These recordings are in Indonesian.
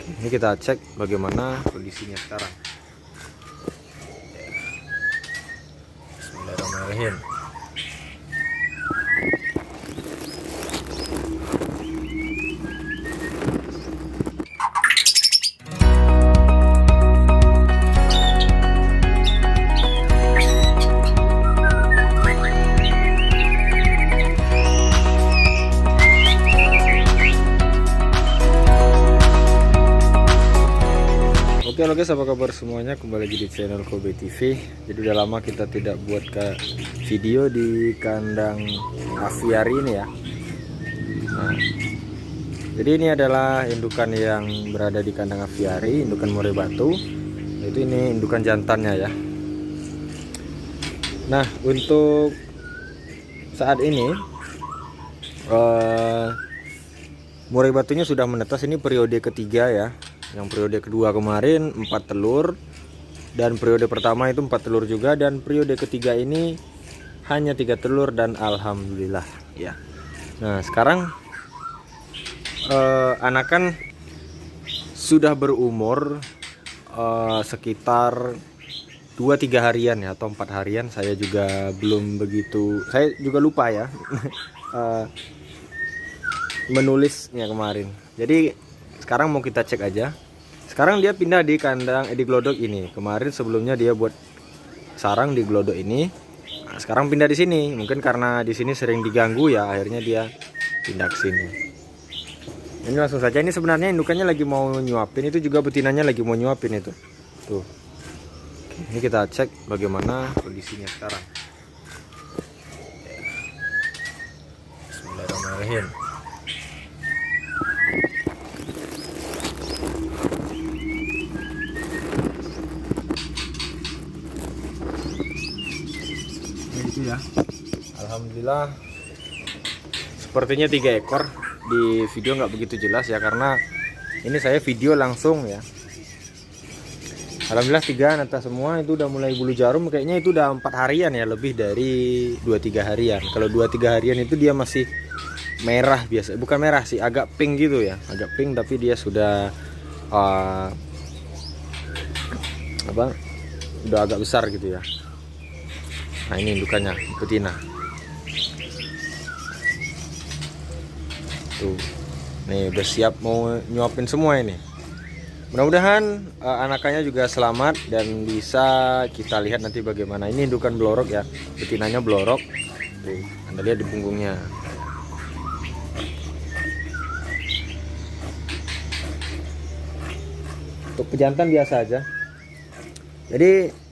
Ini kita cek bagaimana kondisinya sekarang. Bismillahirrahmanirrahim. Oke, apa kabar semuanya, kembali lagi di channel Kobe TV. Jadi udah lama kita tidak buat video di kandang aviari ini ya. Nah, jadi ini adalah indukan yang berada di kandang aviari, indukan murai batu. Itu ini indukan jantannya ya. Nah, untuk saat ini murai batunya sudah menetas. Ini periode ketiga ya. Yang periode kedua kemarin 4 telur, dan periode pertama itu 4 telur juga, dan periode ketiga ini hanya 3 telur, dan alhamdulillah ya. Nah sekarang anakan sudah berumur sekitar 2-3 harian ya, atau 4 harian. Saya juga belum begitu, saya juga lupa ya menulisnya kemarin. Jadi sekarang mau kita cek aja. Sekarang dia pindah di kandang di glodok ini. Kemarin sebelumnya dia buat sarang di glodok ini. Nah, sekarang pindah di sini. Mungkin karena di sini sering diganggu ya, akhirnya dia pindah ke sini. Ini langsung saja. Ini sebenarnya indukannya lagi mau nyuapin, itu juga betinanya lagi mau nyuapin itu. Tuh. Ini kita cek bagaimana kondisinya sekarang. Bismillahirrahmanirrahim. Ya, alhamdulillah sepertinya 3 ekor. Di video nggak begitu jelas ya, karena ini saya video langsung ya. Alhamdulillah 3 netas semua. Itu udah mulai bulu jarum, kayaknya itu udah 4 harian ya, lebih dari 2-3 harian. Kalau 2-3 harian itu dia masih merah biasa, bukan merah sih, agak pink gitu ya, agak pink, tapi dia sudah udah agak besar gitu ya. Nah ini indukannya betina. Tuh, nih udah siap mau nyuapin semua ini. Mudah-mudahan anakannya juga selamat dan bisa kita lihat nanti bagaimana. Ini indukan blorok ya, betinanya blorok. Tuh, Anda lihat di punggungnya. Untuk pejantan biasa aja. Jadi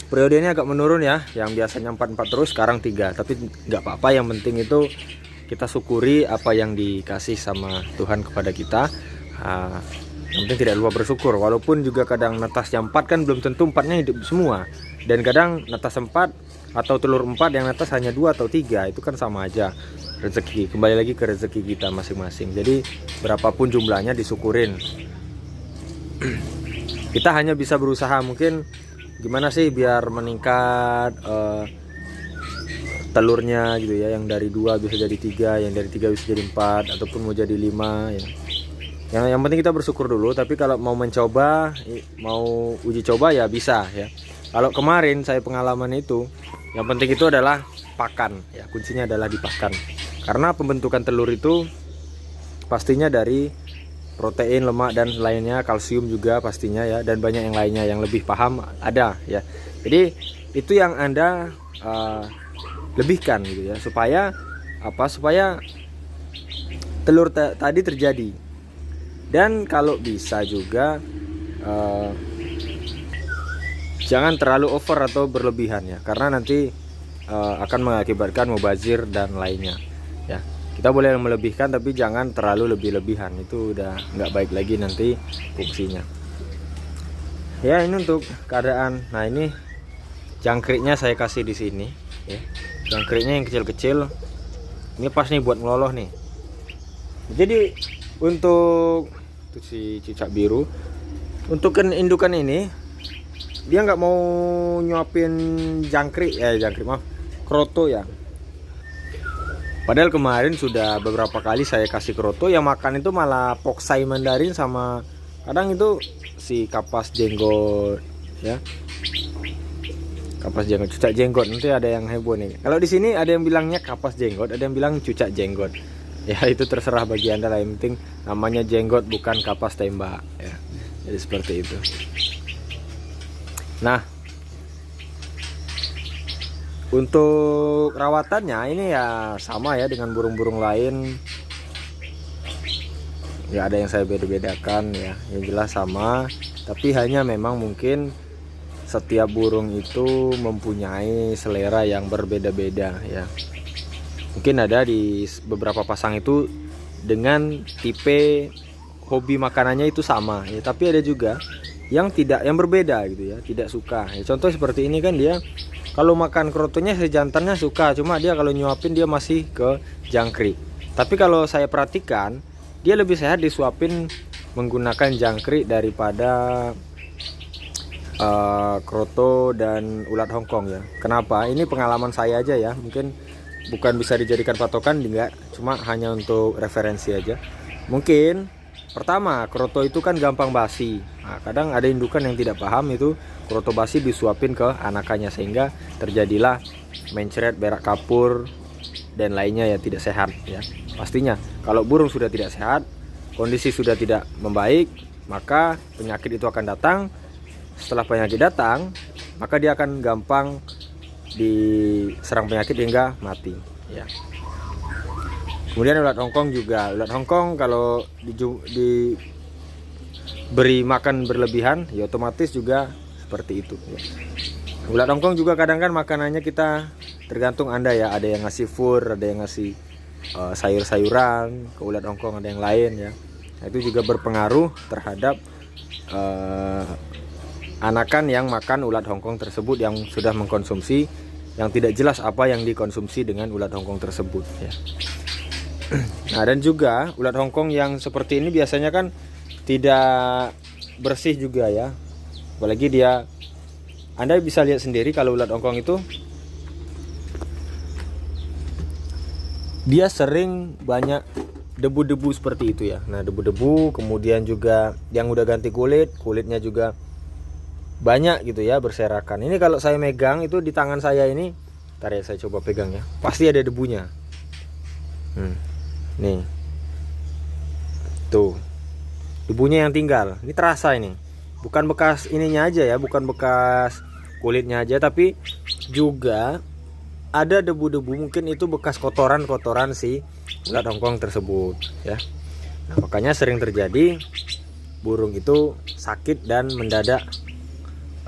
periode ini agak menurun ya, yang biasanya 4-4 terus sekarang 3, tapi nggak apa-apa. Yang penting itu kita syukuri apa yang dikasih sama Tuhan kepada kita. Yang penting tidak lupa bersyukur, walaupun juga kadang netas yang 4 kan belum tentu 4-nya hidup semua, dan kadang netas 4 atau telur 4 yang netas hanya 2 atau 3, itu kan sama aja rezeki. Kembali lagi ke rezeki kita masing-masing. Jadi berapapun jumlahnya disyukurin. Kita hanya bisa berusaha mungkin gimana sih biar meningkat telurnya gitu ya, yang dari 2 bisa jadi 3, yang dari 3 bisa jadi 4, ataupun mau jadi 5 ya. Yang penting kita bersyukur dulu. Tapi kalau mau mencoba, mau uji coba ya bisa ya. Kalau kemarin saya pengalaman itu, yang penting itu adalah pakan ya, kuncinya adalah di pakan. Karena pembentukan telur itu pastinya dari protein, lemak, dan lainnya, kalsium juga pastinya ya, dan banyak yang lainnya yang lebih paham ada ya. Jadi itu yang Anda lebihkan gitu ya, supaya supaya telur tadi terjadi. Dan kalau bisa juga jangan terlalu over atau berlebihan ya, karena nanti akan mengakibatkan mubazir dan lainnya ya. Kita boleh melebihkan, tapi jangan terlalu lebih-lebihan, itu udah nggak baik lagi nanti fungsinya. Ya ini untuk keadaan. Nah ini jangkriknya saya kasih di sini ya. Jangkriknya yang kecil-kecil. Ini pas nih buat ngeloloh nih. Jadi untuk si cicak biru, untuk indukan ini dia nggak mau nyuapin jangkrik maaf, kroto ya. Padahal kemarin sudah beberapa kali saya kasih kroto, yang makan itu malah poksai mandarin sama kadang itu si kapas jenggot ya, kapas jenggot, cucak jenggot. Nanti ada yang heboh nih. Kalau di sini ada yang bilangnya kapas jenggot, ada yang bilang cucak jenggot. Ya itu terserah bagi Anda lah, yang penting namanya jenggot bukan kapas tembak ya. Jadi seperti itu. Nah, untuk rawatannya ini ya sama ya dengan burung-burung lain. Ya ada yang saya beda-bedakan ya. Yang jelas sama, tapi hanya memang mungkin setiap burung itu mempunyai selera yang berbeda-beda ya. Mungkin ada di beberapa pasang itu dengan tipe hobi makanannya itu sama ya, tapi ada juga yang tidak, yang berbeda gitu ya, tidak suka. Ya, contoh seperti ini kan, dia kalau makan krotonya sejantannya suka, cuma dia kalau nyuapin dia masih ke jangkrik. Tapi kalau saya perhatikan, dia lebih sehat disuapin menggunakan jangkrik daripada kroto dan ulat Hongkong ya. Kenapa? Ini pengalaman saya aja ya, mungkin bukan bisa dijadikan patokan, enggak, cuma hanya untuk referensi aja. Mungkin pertama, kroto itu kan gampang basi. Nah, kadang ada indukan yang tidak paham itu kroto basi disuapin ke anakannya, sehingga terjadilah mencret, berak kapur dan lainnya ya, tidak sehat ya. Pastinya kalau burung sudah tidak sehat, kondisi sudah tidak membaik, maka penyakit itu akan datang. Setelah penyakit datang, maka dia akan gampang diserang penyakit hingga mati ya. Kemudian ulat Hongkong juga, ulat Hongkong kalau diberi makan berlebihan ya otomatis juga seperti itu ya. Ulat Hongkong juga kadang kan makanannya kita tergantung Anda ya, ada yang ngasih fur, ada yang ngasih sayur-sayuran ke ulat Hongkong, ada yang lain ya. Nah, itu juga berpengaruh terhadap anakan yang makan ulat Hongkong tersebut, yang sudah mengkonsumsi, yang tidak jelas apa yang dikonsumsi dengan ulat Hongkong tersebut ya. Nah, dan juga ulat Hongkong yang seperti ini biasanya kan tidak bersih juga ya. Apalagi dia, Anda bisa lihat sendiri kalau ulat Hongkong itu dia sering banyak debu-debu seperti itu ya. Nah, debu-debu, kemudian juga yang udah ganti kulit, kulitnya juga banyak gitu ya, berserakan. Ini kalau saya megang itu di tangan saya ini, ntar ya saya coba pegang ya, pasti ada debunya. Nih, tuh debunya yang tinggal. Ini terasa, ini bukan bekas ininya aja ya, bukan bekas kulitnya aja, tapi juga ada debu-debu, mungkin itu bekas kotoran-kotoran si ulat Hongkong tersebut ya. Nah, makanya sering terjadi burung itu sakit dan mendadak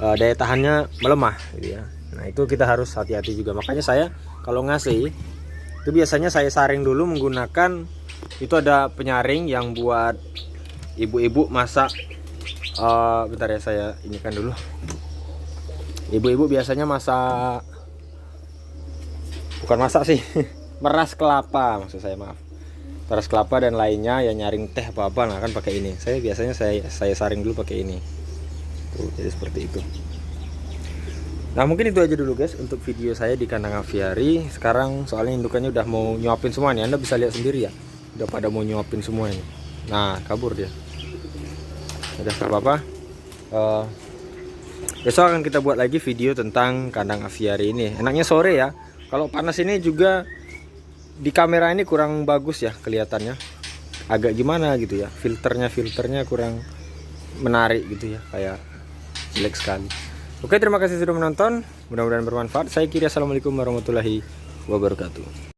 daya tahannya melemah gitu ya. Nah, itu kita harus hati-hati juga. Makanya saya kalau ngasih itu biasanya saya saring dulu menggunakan, itu ada penyaring yang buat ibu-ibu masak. Bentar ya, saya ini kan dulu. Ibu-ibu biasanya masak, bukan masak sih, meras kelapa maksud saya, maaf. Meras kelapa dan lainnya ya, nyaring teh apa-apa, nah kan pakai ini. Saya biasanya saya saring dulu pakai ini. Tuh, jadi seperti itu. Nah, mungkin itu aja dulu guys untuk video saya di kandang aviari. Sekarang soalnya indukannya udah mau nyuapin semua nih, Anda bisa lihat sendiri ya, udah pada mau nyuapin semua ini. Nah, kabur dia. Udah gak apa-apa. Besok akan kita buat lagi video tentang kandang aviari ini. Enaknya sore ya. Kalau panas ini juga di kamera ini kurang bagus ya kelihatannya. Agak gimana gitu ya. Filternya kurang menarik gitu ya, kayak jelek sekali. Oke, terima kasih sudah menonton. Mudah-mudahan bermanfaat. Saya kira assalamualaikum warahmatullahi wabarakatuh.